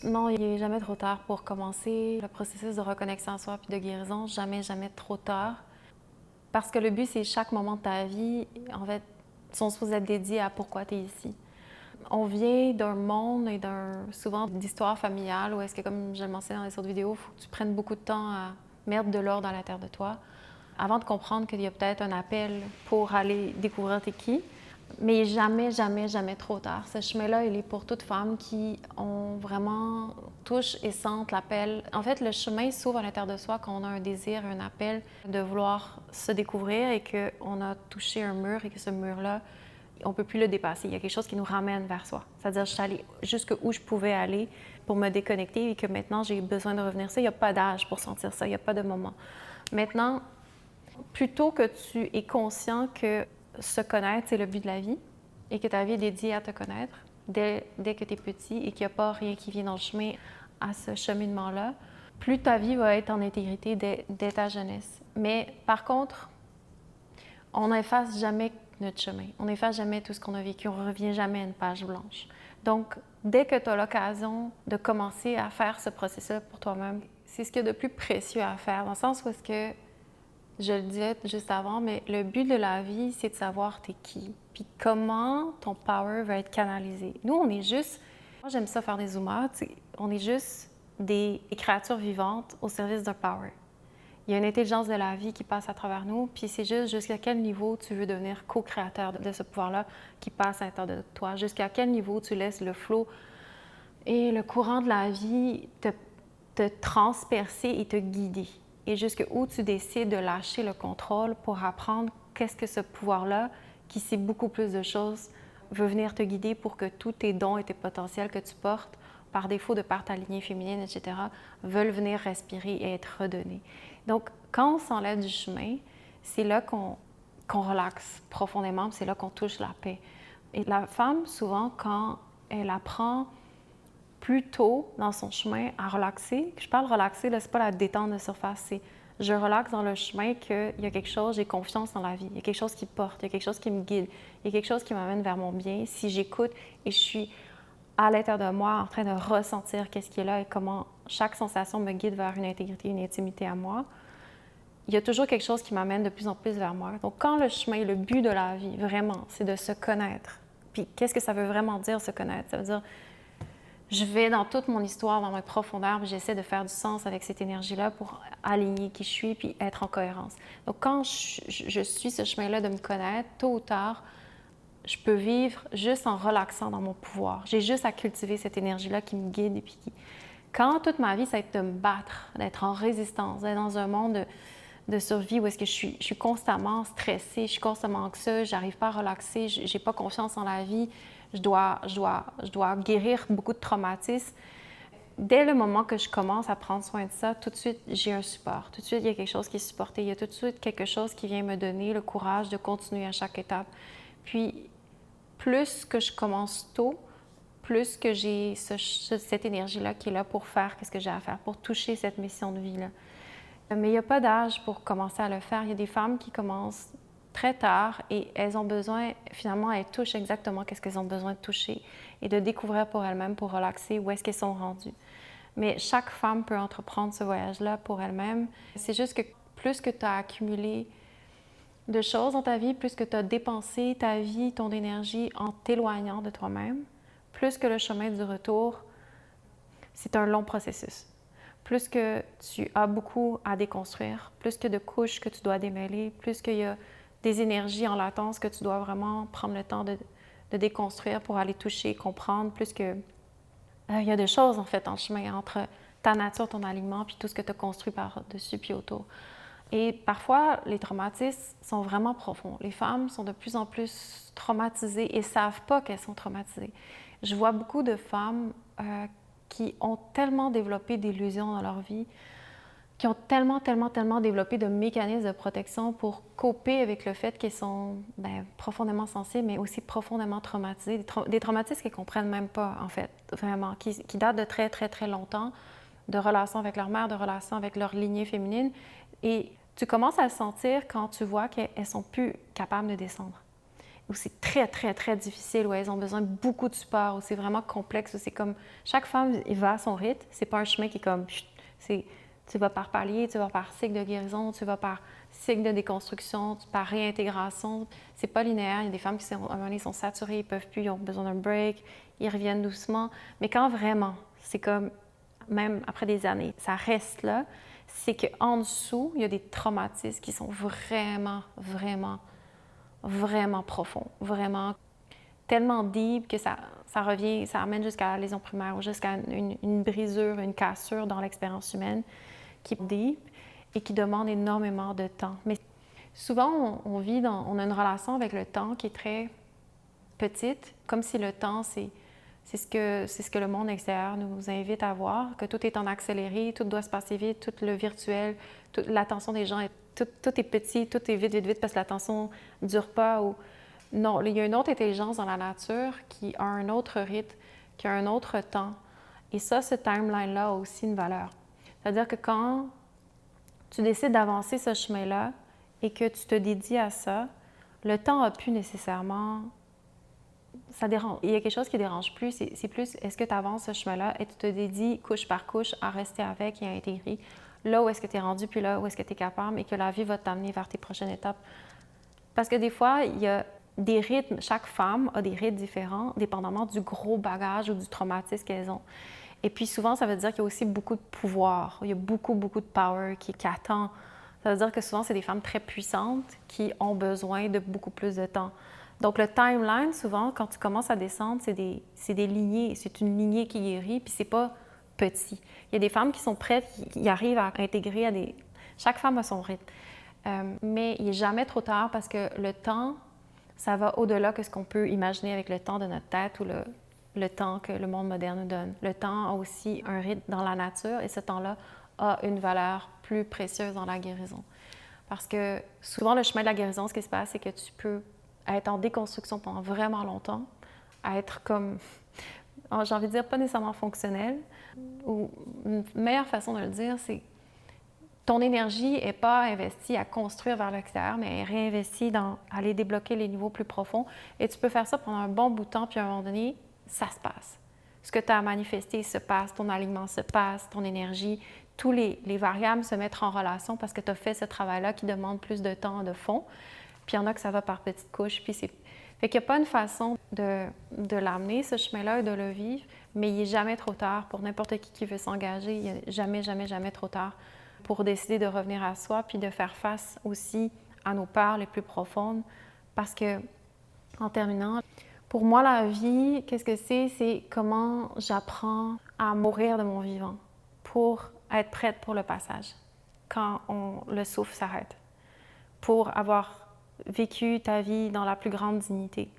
Non, il n'est jamais trop tard pour commencer le processus de reconnexion à soi puis de guérison. Jamais, jamais trop tard. Parce que le but, c'est chaque moment de ta vie, en fait, sont supposés être dédiés à pourquoi tu es ici. On vient d'un monde et souvent d'histoires familiales où est-ce que, comme je le mentionnais dans les autres vidéos, il faut que tu prennes beaucoup de temps à mettre de l'ordre dans la terre de toi avant de comprendre qu'il y a peut-être un appel pour aller découvrir t'es qui. Mais jamais, jamais, jamais trop tard. Ce chemin-là, il est pour toutes femmes qui ont vraiment touchent et sentent l'appel. En fait, le chemin s'ouvre à l'intérieur de soi quand on a un désir, un appel de vouloir se découvrir et qu'on a touché un mur et que ce mur-là, on ne peut plus le dépasser. Il y a quelque chose qui nous ramène vers soi. C'est-à-dire, je suis allée jusqu'où je pouvais aller pour me déconnecter et que maintenant, j'ai besoin de revenir. Ça, il n'y a pas d'âge pour sentir ça, il n'y a pas de moment. Maintenant, plutôt que tu es conscient que se connaître, c'est le but de la vie et que ta vie est dédiée à te connaître dès que tu es petit et qu'il n'y a pas rien qui vient dans le chemin à ce cheminement-là, plus ta vie va être en intégrité dès ta jeunesse. Mais par contre, on n'efface jamais notre chemin. On n'efface jamais tout ce qu'on a vécu. On ne revient jamais à une page blanche. Donc, dès que tu as l'occasion de commencer à faire ce processus pour toi-même, c'est ce qu'il y a de plus précieux à faire, dans le sens où est-ce que je le disais juste avant, mais le but de la vie, c'est de savoir t'es qui, puis comment ton power va être canalisé. Nous, on est juste, moi j'aime ça faire des zoom-out, on est juste des créatures vivantes au service d'un power. Il y a une intelligence de la vie qui passe à travers nous, puis c'est juste jusqu'à quel niveau tu veux devenir co-créateur de ce pouvoir-là qui passe à l'intérieur de toi, jusqu'à quel niveau tu laisses le flot et le courant de la vie te transpercer et te guider. Et jusqu'où tu décides de lâcher le contrôle pour apprendre qu'est-ce que ce pouvoir-là, qui sait beaucoup plus de choses, veut venir te guider pour que tous tes dons et tes potentiels que tu portes, par défaut de par ta lignée féminine, etc., veulent venir respirer et être redonnés. Donc, quand on s'enlève du chemin, c'est là qu'on relaxe profondément, c'est là qu'on touche la paix. Et la femme, souvent, quand elle apprend plus tôt dans son chemin à relaxer. Je parle relaxer, là, c'est pas la détente de surface, c'est je relaxe dans le chemin qu'il y a quelque chose, j'ai confiance dans la vie, il y a quelque chose qui porte, il y a quelque chose qui me guide, il y a quelque chose qui m'amène vers mon bien. Si j'écoute et je suis à l'intérieur de moi en train de ressentir qu'est-ce qui est là et comment chaque sensation me guide vers une intégrité, une intimité à moi, il y a toujours quelque chose qui m'amène de plus en plus vers moi. Donc quand le chemin, le but de la vie, vraiment, c'est de se connaître. Puis qu'est-ce que ça veut vraiment dire se connaître? Ça veut dire je vais dans toute mon histoire, dans mes profondeurs, puis j'essaie de faire du sens avec cette énergie-là pour aligner qui je suis puis être en cohérence. Donc, quand je suis ce chemin-là de me connaître, tôt ou tard, je peux vivre juste en relaxant dans mon pouvoir. J'ai juste à cultiver cette énergie-là qui me guide et puis qui... Quand toute ma vie, ça va être de me battre, d'être en résistance, d'être dans un monde de survie où est-ce que je suis constamment stressée, je suis constamment anxieuse, j'arrive pas à relaxer, j'ai pas confiance en la vie, je dois guérir beaucoup de traumatismes. Dès le moment que je commence à prendre soin de ça, tout de suite, j'ai un support. Tout de suite, il y a quelque chose qui est supporté. Il y a tout de suite quelque chose qui vient me donner le courage de continuer à chaque étape. Puis, plus que je commence tôt, plus que j'ai cette énergie-là qui est là pour faire ce que j'ai à faire, pour toucher cette mission de vie-là. Mais il n'y a pas d'âge pour commencer à le faire. Il y a des femmes qui commencent très tard et elles ont besoin, finalement, elles touchent exactement qu'est-ce qu'elles ont besoin de toucher et de découvrir pour elles-mêmes, pour relaxer, où est-ce qu'elles sont rendues. Mais chaque femme peut entreprendre ce voyage-là pour elle-même. C'est juste que plus que tu as accumulé de choses dans ta vie, plus que tu as dépensé ta vie, ton énergie en t'éloignant de toi-même, plus que le chemin du retour, c'est un long processus. Plus que tu as beaucoup à déconstruire, plus que de couches que tu dois démêler, plus qu'il y a des énergies en latence que tu dois vraiment prendre le temps de déconstruire pour aller toucher, comprendre, plus que... il y a des choses, en fait, en chemin entre ta nature, ton alignement, puis tout ce que tu as construit par-dessus puis autour. Et parfois, les traumatismes sont vraiment profonds. Les femmes sont de plus en plus traumatisées et ne savent pas qu'elles sont traumatisées. Je vois beaucoup de femmes qui ont tellement développé d'illusions dans leur vie, qui ont tellement développé de mécanismes de protection pour coper avec le fait qu'elles sont profondément sensibles, mais aussi profondément traumatisées. Des traumatismes qu'elles ne comprennent même pas, en fait, vraiment, qui datent de très longtemps, de relations avec leur mère, de relations avec leur lignée féminine. Et tu commences à le sentir quand tu vois qu'elles ne sont plus capables de descendre. où c'est très, très, très difficile, où elles ont besoin de beaucoup de support, où c'est vraiment complexe, où c'est comme chaque femme il va à son rythme. C'est pas un chemin qui est comme c'est tu vas par palier, tu vas par cycle de guérison, tu vas par cycle de déconstruction, par réintégration. C'est pas linéaire. Il y a des femmes qui, à un moment donné, sont saturées, ils peuvent plus, ils ont besoin d'un break, ils reviennent doucement. Mais quand vraiment, c'est comme, même après des années, ça reste là, c'est qu'en dessous, il y a des traumatismes qui sont vraiment, vraiment, vraiment profonds, vraiment tellement deep que ça revient, ça amène jusqu'à la lésion primaire ou jusqu'à une brisure, une cassure dans l'expérience humaine qui est deep et qui demande énormément de temps. Mais souvent, on a une relation avec le temps qui est très petite, comme si le temps, c'est ce que le monde extérieur nous invite à voir, que tout est en accéléré, tout doit se passer vite, tout le virtuel, l'attention des gens, tout est petit, tout est vite, vite, vite parce que l'attention ne dure pas. Non, il y a une autre intelligence dans la nature qui a un autre rythme, qui a un autre temps. Et ça, ce timeline-là a aussi une valeur. C'est-à-dire que quand tu décides d'avancer ce chemin-là et que tu te dédies à ça, le temps n'a plus nécessairement... Ça dérange. Il y a quelque chose qui ne dérange plus, c'est plus est-ce que tu avances ce chemin-là et tu te dédies couche par couche à rester avec et à intégrer là où est-ce que tu es rendu, puis là où est-ce que tu es capable et que la vie va t'amener vers tes prochaines étapes. Parce que des fois, il y a des rythmes, chaque femme a des rythmes différents, dépendamment du gros bagage ou du traumatisme qu'elles ont. Et puis souvent, ça veut dire qu'il y a aussi beaucoup de pouvoir, il y a beaucoup, beaucoup de power qui attend. Ça veut dire que souvent, c'est des femmes très puissantes qui ont besoin de beaucoup plus de temps. Donc le timeline, souvent, quand tu commences à descendre, c'est des lignées, c'est une lignée qui guérit, puis c'est pas petit. Il y a des femmes qui sont prêtes, qui arrivent à intégrer à des... Chaque femme a son rythme. Mais il n'est jamais trop tard parce que le temps, ça va au-delà de ce qu'on peut imaginer avec le temps de notre tête ou le temps que le monde moderne nous donne. Le temps a aussi un rythme dans la nature et ce temps-là a une valeur plus précieuse dans la guérison. Parce que souvent, le chemin de la guérison, ce qui se passe, c'est que tu peux être en déconstruction pendant vraiment longtemps, être comme, j'ai envie de dire, pas nécessairement fonctionnel. Ou une meilleure façon de le dire, c'est ton énergie n'est pas investie à construire vers l'extérieur, mais elle est réinvestie dans aller débloquer les niveaux plus profonds. Et tu peux faire ça pendant un bon bout de temps, puis à un moment donné, ça se passe. Ce que tu as manifesté se passe, ton alignement se passe, ton énergie, tous les variables se mettent en relation parce que tu as fait ce travail-là qui demande plus de temps de fond. Puis il y en a que ça va par petites couches. Puis fait qu'il n'y a pas une façon de l'amener, ce chemin-là, et de le vivre, mais il n'est jamais trop tard pour n'importe qui veut s'engager. Il n'est jamais, jamais, jamais trop tard pour décider de revenir à soi, puis de faire face aussi à nos peurs les plus profondes. Parce que, en terminant, pour moi, la vie, qu'est-ce que c'est? C'est comment j'apprends à mourir de mon vivant pour être prête pour le passage, quand le souffle s'arrête, pour avoir vécu ta vie dans la plus grande dignité.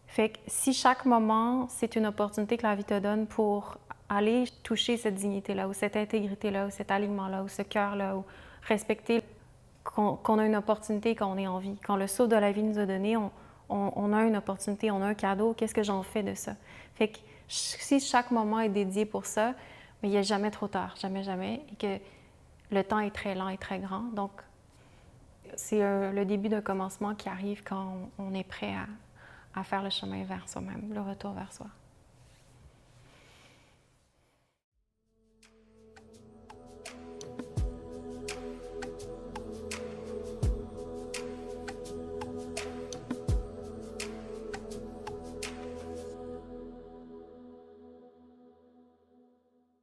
Fait que si chaque moment, c'est une opportunité que la vie te donne pour aller toucher cette dignité-là, ou cette intégrité-là, ou cet alignement-là, ou ce cœur-là, ou respecter qu'on a une opportunité quand on est en vie. Quand le souffle de la vie nous a donné, on a une opportunité, on a un cadeau. Qu'est-ce que j'en fais de ça? Fait que si chaque moment est dédié pour ça, mais il n'y a jamais trop tard, jamais, jamais, et que le temps est très lent et très grand. Donc, c'est le début d'un commencement qui arrive quand on est prêt à faire le chemin vers soi-même, le retour vers soi.